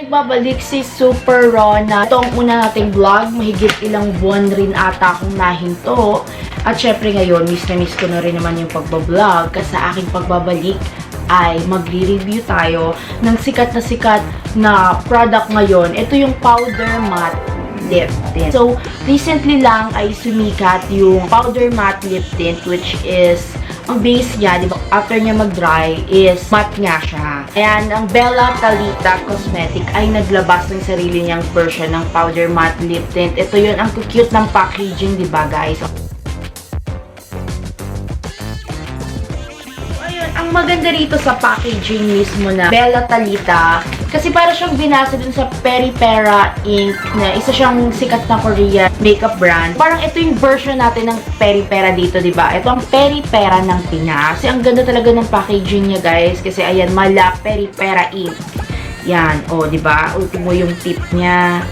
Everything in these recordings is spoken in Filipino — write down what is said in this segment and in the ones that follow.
Nagbabalik si Super Rona. Ito ang una nating vlog. Mahigit ilang buwan rin ata akong nahinto. At syempre ngayon, miss na miss ko na rin naman yung pagbablog. Kasi sa aking pagbabalik ay magre-review tayo ng sikat na product ngayon. Ito yung powder matte lip tint. So, recently lang ay sumikat yung powder matte lip tint, which is ang base niya, di ba, after niya mag-dry is matte nga siya. Ayan, ang Talitha Cosmetic ay naglabas ng sarili niyang version ng powder matte lip tint. Ito yun, ang cute ng packaging, di ba guys? Ang maganda rito sa packaging mismo na Talitha, kasi para siyang binasa dun sa PERIPERA Ink na isa siyang sikat na Korean makeup brand. Parang ito yung version natin ng PERIPERA dito, diba? Ito ang PERIPERA ng Pinas. Kasi ang ganda talaga ng packaging niya, guys. Kasi ayan, mala PERIPERA Ink. Yan, o, diba? Ultimo yung tip niya.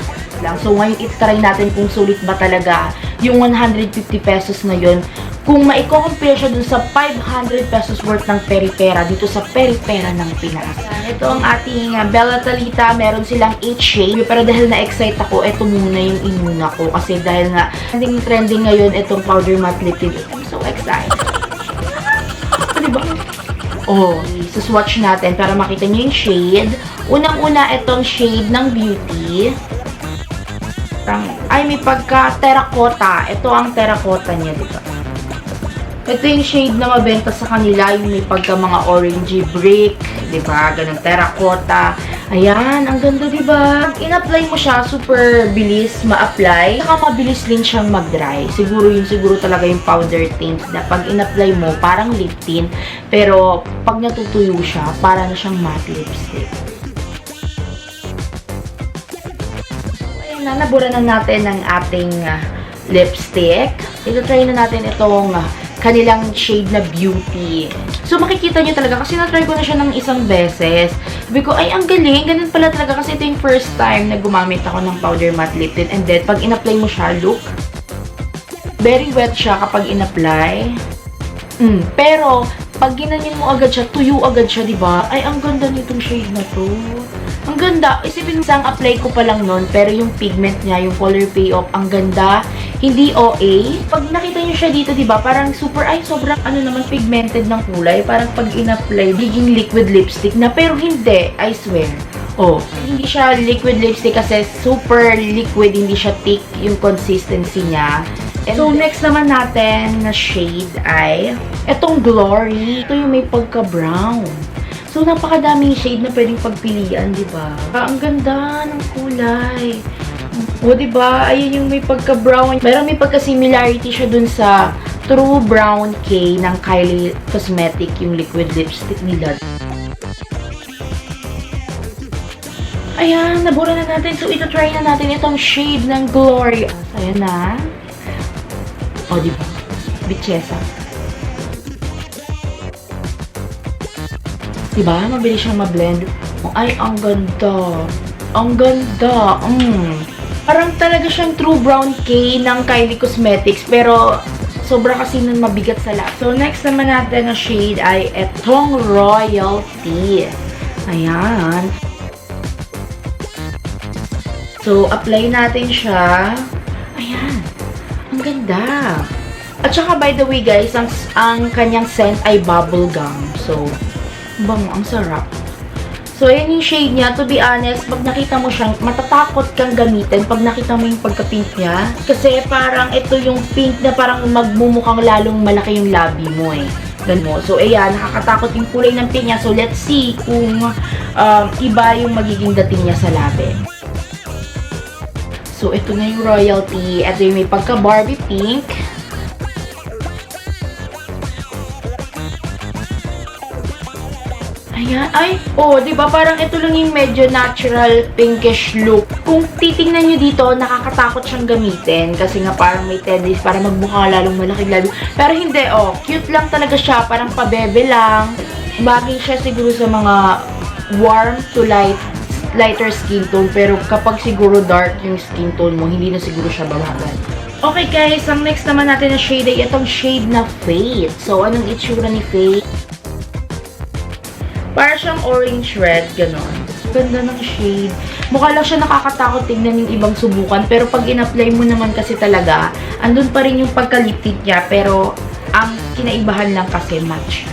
So, ngayon itry natin kung sulit ba talaga yung 150 pesos na yun. Kung maiko-compare siya dun sa 500 pesos worth ng PERIPERA dito sa PERIPERA ng Pinas. Ito ang ating Talitha. Meron silang 8 shade. Pero dahil na-excite ako, ito muna yung inuna ko. Kasi dahil nga, trending ngayon itong powder matte lip tint. I'm so excited. Diba? Oh, swatch natin para makita nyo yung shade. Unang-una, itong shade ng Beauty. Ay, may pagka-terracotta. Ito ang terracotta niya, diba? Ito yung shade na mabenta sa kanila, yung may pagka mga orangey brick, diba? Ganun, terracotta. Ayan, ang ganda, diba? In-apply mo siya, super bilis ma-apply. Saka mabilis din siyang mag-dry. Siguro talaga yung powder tint na pag in-apply mo, parang lip tint. Pero, pag natutuyo siya, para na siyang matte lipstick. Nabura na natin ang ating lipstick. Ito-try na natin itong kanilang shade na Beauty. So, makikita nyo talaga, kasi na-try ko na siya ng isang beses. Sabi ko, ay, ang galing. Ganun pala talaga, kasi ito yung first time na gumamit ako ng powder matte lip tint. And then, pag in-apply mo siya, look, very wet siya kapag in-apply. Pero, pag ginanyan mo agad siya, tuyo agad siya, diba? Ay, ang ganda nitong shade na to. Ang ganda. Isipin mo, isang apply ko pa lang nun, pero yung pigment niya, yung color payoff, ang ganda. Hindi OA. Pag nakita nyo siya dito, diba, parang super, ay, sobrang, naman, pigmented ng kulay. Parang pag in-apply, biging liquid lipstick na, pero hindi, I swear. Oh, hindi siya liquid lipstick kasi super liquid, hindi siya thick yung consistency niya. And so, next naman natin na shade ay etong Glory. Ito yung may pagka-brown. So, napakadaming shade na pwedeng pagpilian, diba? Ang ganda ng kulay. O, diba? Ayun yung may pagka-brown. Meron may pagka-similarity siya dun sa True Brown K ng Kylie Cosmetic, yung liquid lipstick nila. Ayan, nabura na natin. So, ito try na natin itong shade ng Glory. Ayan na. O, diba? Bitchesa. Diba? Mabilis siyang ma-blend. Ay, ang ganda. Ang ganda. Parang talaga siyang True Brown K ng Kylie Cosmetics. Pero, sobra kasi nun mabigat sa lap. So, next naman natin na shade ay etong Royalty. Ayan. So, apply natin siya. Ayan. Ang ganda. At saka, by the way, guys, ang kanyang scent ay bubble gum. So, bango, ang sarap. So, ayan yung shade niya. To be honest, pag nakita mo siyang, matatakot kang gamitin pag nakita mo yung pagka-pink niya. Kasi parang ito yung pink na parang magmumukhang lalong malaki yung labi mo eh. Ganun. So, ayan, nakakatakot yung kulay ng pink niya. So, let's see kung iba yung magiging dating niya sa labi. So, ito na yung Royalty. Ito yung may pagka-Barbie pink. Ayan. Ay, oh, diba? Parang ito lang yung medyo natural pinkish look. Kung titingnan nyo dito, nakakatakot siyang gamitin. Kasi nga parang may tendency para magmukha lalong malaki lalo. Pero hindi, oh. Cute lang talaga siya. Parang pabebe lang. Bagay siya siguro sa mga warm to lighter skin tone. Pero kapag siguro dark yung skin tone mo, hindi na siguro siya babagan. Okay guys, ang next naman natin na shade ay itong shade na Fate. So, anong itsura ni Fate? Para siyang orange red, ganon. Ganda ng shade. Mukha lang siya nakakatakot tignan yung ibang subukan. Pero pag in-apply mo naman kasi talaga, andun pa rin yung pagka-lip tint niya. Pero ang kinaibahan lang kasi match siya.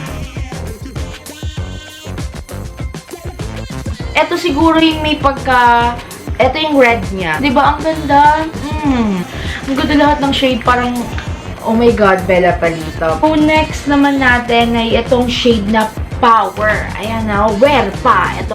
Ito siguro yung may pagka... Ito yung red niya. Diba? Ang ganda. Ang ganda lahat ng shade. Parang, oh my God, Bella Palito. So, next naman natin ay itong shade na Power. Ayan na. Wear pa. Ito.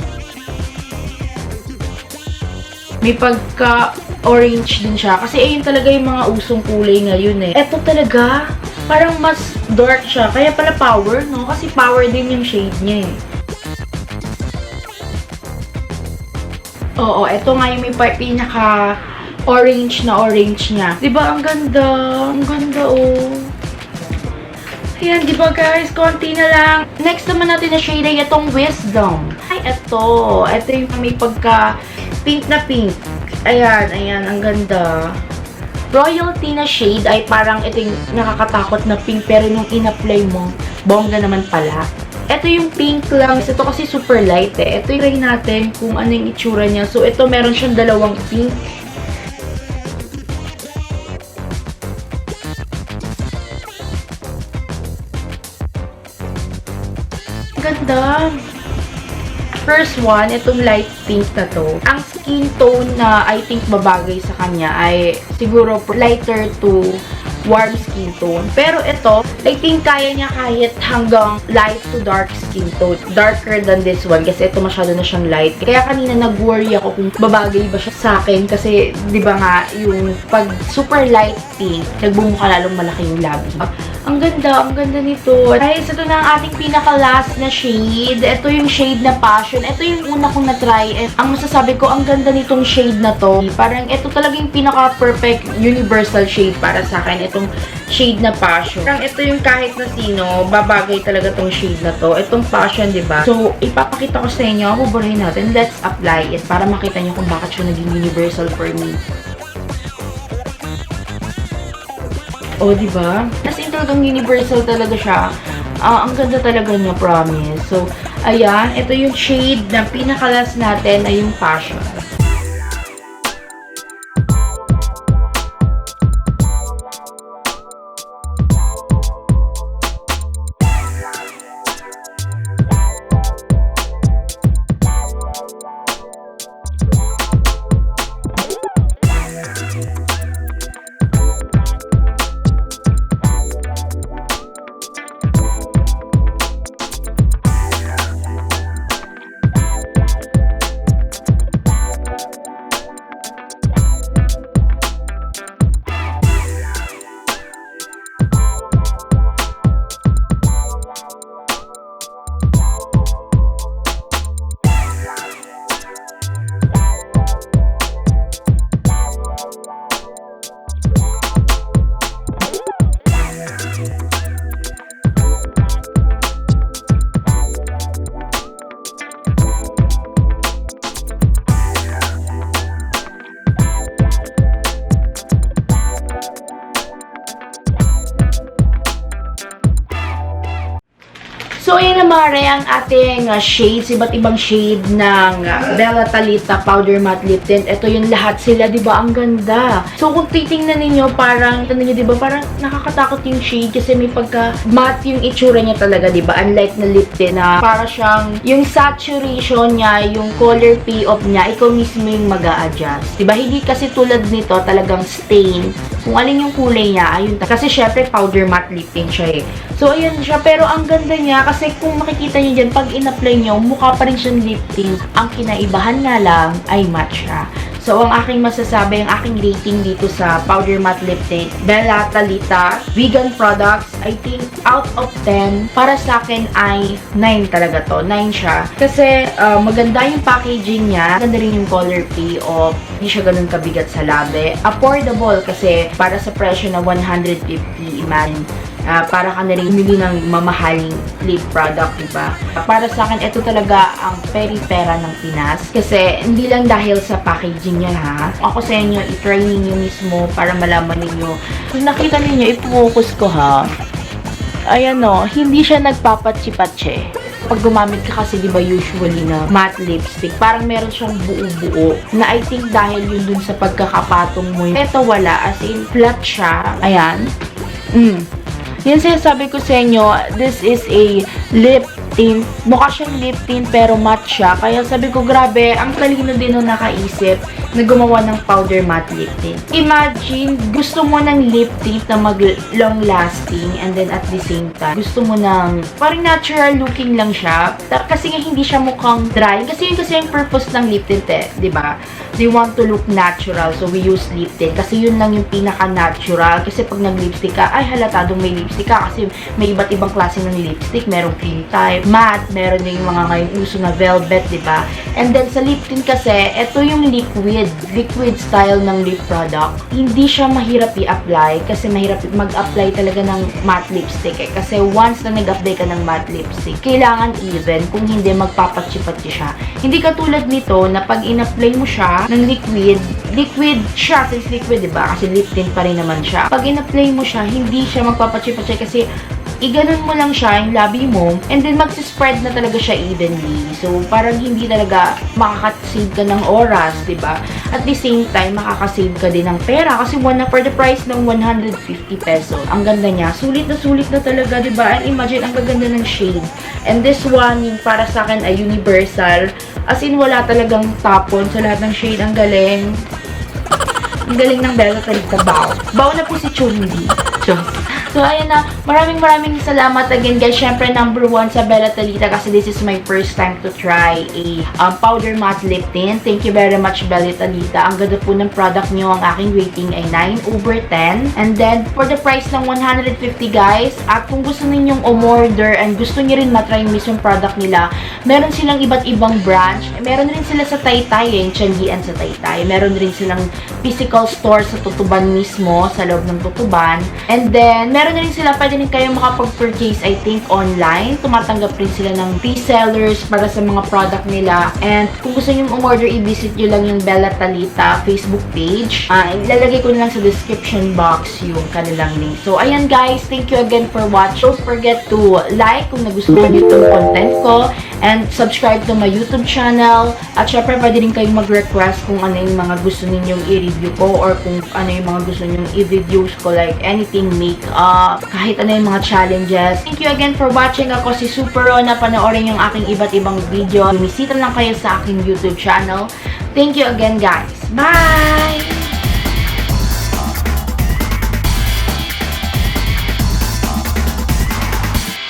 May pagka-orange din siya. Kasi ayun talaga yung mga usong kulay ngayon eh. Ito talaga, parang mas dark siya. Kaya pala Power, no? Kasi Power din yung shade niya eh. Oo, ito nga yung may pinaka-orange na orange niya. Diba, ang ganda? Ang ganda, oh. Ayan, diba guys? Konti na lang. Next naman natin na shade ay itong Wisdom. Ay, ito. Ito yung may pagka-pink na pink. Ayan, ayan. Ang ganda. Royalty na shade ay parang ito yung nakakatakot na pink. Pero nung in-apply mo, bongga naman pala. Ito yung pink lang. Ito kasi super light eh. Ito yung try natin kung ano yung itsura niya. So, ito meron siyang dalawang pink. Ganda. First one, itong light pink na to. Ang skin tone na I think babagay sa kanya ay siguro lighter to warm skin tone. Pero ito, I think kaya niya kahit hanggang light to dark skin tone. Darker than this one kasi ito masyado na siyang light. Kaya kanina nag-worry ako kung babagay ba siya sa akin kasi di ba nga yung pag super light pink, nagbumuka lalong malaki yung labi. Ang ganda nito. Guys, ito na ang ating pinaka-last na shade. Ito yung shade na Passion. Ito yung una kong na-try. Ang masasabi ko, ang ganda nitong shade na to. Parang ito talaga yung pinaka-perfect universal shade para sa akin. Itong shade na Passion. Parang ito yung kahit na sino, babagay talaga tong shade na to. Itong Passion, diba? So, ipapakita ko sa inyo. Buburay natin. Let's apply it para makita nyo kung bakit siya naging universal for me. O, diba? As in talagang universal talaga siya. Ang ganda talaga niya, promise. So, ayan. Ito yung shade na pinaka-last natin ay yung Passion. So, ayan na mare ang ating shades, iba't ibang shade ng Bella Talitha Powder Matte Lip Tint. Ito yung lahat sila, di ba? Ang ganda. So, kung titingnan ninyo, parang, di ba? Parang nakakatakot yung shade kasi may pagka-matte yung itsura niya talaga, di ba? Unlike na lip tint na para siyang, yung saturation niya, yung color payoff niya, ikaw mismo yung mag-a-adjust. Di ba? Hindi kasi tulad nito, talagang stain. Kung alin yung kulay niya, ayun. Kasi syempre, powder matte lip tint siya eh. So, ayan siya. Pero ang ganda niya, kasi kung makikita niyo dyan, pag in-apply niyo, mukha pa rin siyang lip tint. Ang kinaibahan nga lang ay matte siya. So, ang aking masasabi, ang aking rating dito sa Powder Matte Lip Tint, Bella Talitha, vegan products, I think out of 10, para sa akin ay 9 talaga to. 9 siya. Kasi, maganda yung packaging niya. Maganda rin yung color payoff. Hindi siya ganun kabigat sa labi. Affordable kasi para sa presyo na 150, imagine. Para ka na rin umili ng mamahaling lip product, diba? Para sa akin, ito talaga ang PERIPERA ng Pinas. Kasi, hindi lang dahil sa packaging niya, ha? Ako sa inyo, i-try ninyo mismo para malaman ninyo. Kung nakita ninyo, i-focus ko, ha? Ayan, no? Hindi siya nagpapatsi-patsi. Pag gumamit ka kasi, di ba, usually na matte lipstick, parang meron siyang buo-buo. Na I think dahil yun dun sa pagkakapatong mo. Ito wala, as in, flat siya. Ayan. Yan sinasabi ko sa inyo, this is a lip tint. Mukha siyang lip tint pero matte siya. Kaya sabi ko, grabe, ang talino din nung nakaisip na gumawa ng powder matte lip tint. Imagine, gusto mo ng lip tint na mag-long lasting and then at the same time, gusto mo ng parang natural looking lang siya. Kasi nga hindi siya mukhang dry. Kasi yun kasi yung purpose ng lip tint eh, di ba? They want to look natural, so we use lip tint. Kasi yun lang yung pinaka-natural. Kasi pag nag-lipstick ka, ay halatadong may lipstick ka. Kasi may iba't ibang klase ng lipstick. Merong cream type, matte, meron din yung mga ngayon uso na velvet, di ba? And then sa lip tint kasi, ito yung liquid style ng lip product. Hindi siya mahirap i-apply kasi mahirap mag-apply talaga ng matte lipstick eh. Kasi once na nag-apply ka ng matte lipstick, kailangan even, kung hindi magpapatsi-patsi siya. Hindi katulad nito na pag in-apply mo siya ng liquid siya, since liquid, di ba? Kasi lip tint pa rin naman siya. Pag in-apply mo siya, hindi siya magpapatsi-patsi kasi iganon mo lang siya, yung labi mo, and then magsispread na talaga siya evenly. So, parang hindi talaga makakasave ka ng oras, diba? At the same time, makakasave ka din ng pera kasi for the price ng 150 pesos. Ang ganda niya. Sulit na talaga, diba? And imagine, ang gaganda ng shade. And this one, yung para sa akin ay universal. As in, wala talagang tapon sa lahat ng shade. Ang galing. Ang galing ng Bella Talitha Bao. Bao na po si Chundi. So, ayan na. Maraming salamat again, guys. Siyempre, number 1 sa Bella Talitha kasi this is my first time to try a powder matte lip tint. Thank you very much, Bella Talitha. Ang ganda po ng product nyo. Ang aking rating ay 9/10. And then, for the price ng 150, guys, at kung gusto ninyong umorder and gusto nyo rin matry mismo yung product nila, meron silang iba't ibang branch. Meron rin sila sa Taytay, yung Tianggian sa Taytay. Meron rin silang physical store sa Tutuban mismo, sa loob ng Tutuban. And then, meron na rin sila, pwede rin kayo makapag-purchase, I think, online. Tumatanggap rin sila ng resellers para sa mga product nila. And kung gusto nyo umorder, i-visit nyo lang yung Bella Talitha Facebook page. Ilalagay ko na lang sa description box yung kanilang link. So, ayan guys, thank you again for watching. Don't forget to like kung nagustuhan nyo itong content ko. And subscribe to my YouTube channel. At syempre, pwede rin kayong mag-request kung ano yung mga gusto ninyong i-review ko or kung ano yung mga gusto ninyong i-videos ko, like anything makeup, kahit ano yung mga challenges. Thank you again for watching. Ako si Super Rona. Panoorin yung aking iba't ibang video. Bumisita lang kayo sa aking YouTube channel. Thank you again, guys. Bye!